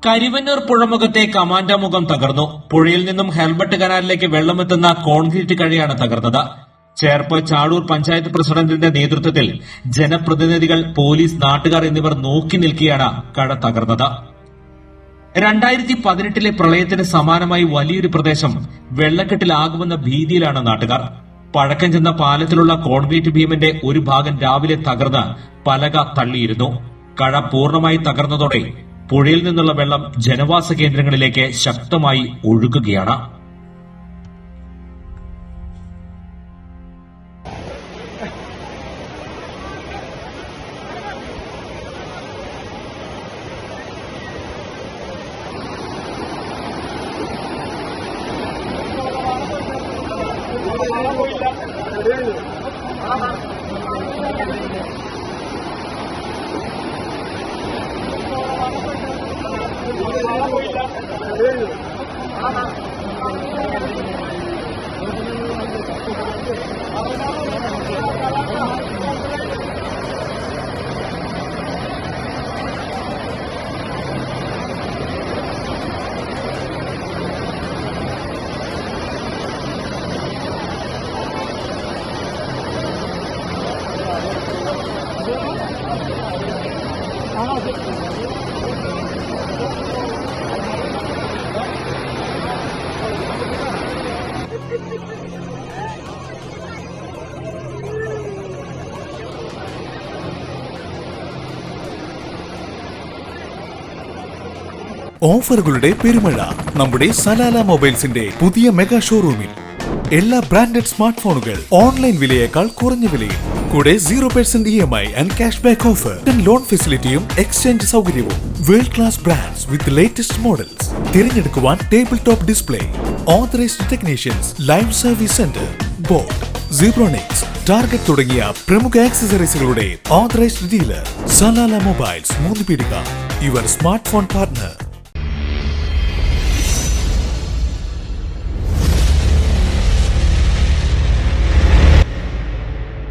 കരിവന്നൂർ പുഴമുഖത്തെ കമാൻഡാമുഖം തകർന്നു. പുഴയിൽ നിന്നും ഹെൽബർട്ട് കനാലിലേക്ക് വെള്ളമെത്തുന്ന കോൺക്രീറ്റ് കഴയാണ് തകർന്നത്. ചേർപ്പ് ചാളൂർ പഞ്ചായത്ത് പ്രസിഡന്റിന്റെ നേതൃത്വത്തിൽ ജനപ്രതിനിധികൾ, പോലീസ്, നാട്ടുകാർ എന്നിവർ നോക്കി നിൽക്കെയാണ് കഴ തകർന്നത്. 2018 പ്രളയത്തിന് സമാനമായി വലിയൊരു പ്രദേശം വെള്ളക്കെട്ടിലാകുമെന്ന ഭീതിയിലാണ് നാട്ടുകാർ. പഴക്കം ചെന്ന പാലത്തിലുള്ള കോൺക്രീറ്റ് ബീമിന്റെ ഒരു ഭാഗം രാവിലെ തകർന്ന് പലക തള്ളിയിരുന്നു. കഴ പൂർണ്ണമായി തകർന്നതോടെ പുഴയിൽ നിന്നുള്ള വെള്ളം ജനവാസ കേന്ദ്രങ്ങളിലേക്ക് ശക്തമായി ഒഴുകുകയാണ്. ഓഫറുകളുടെ പെരുമഴ നമ്മുടെ സലാല മൊബൈൽസിന്റെ പുതിയ മെഗാ ഷോറൂമിൽ. എല്ലാ ബ്രാൻഡഡ് സ്മാർട്ട് ഫോണുകൾ ഓൺലൈൻ വിലയേക്കാൾ കുറഞ്ഞ വിലയിൽ. കൂടെ 0% EMI and cash back offer, loan ഫെസിലിറ്റിയും എക്സ്ചേഞ്ച് സൗകര്യവും. World class brands with latest models. തിരഞ്ഞെടുക്കുവാൻ table top display, authorised technicians, live service centre, boAt, Zebronics, Target തുടങ്ങിയ പ്രമുഖ ആക്സസറീസുകളുടെ authorised dealer. Salalah mobiles, Moonnupeedika, your smartphone partner.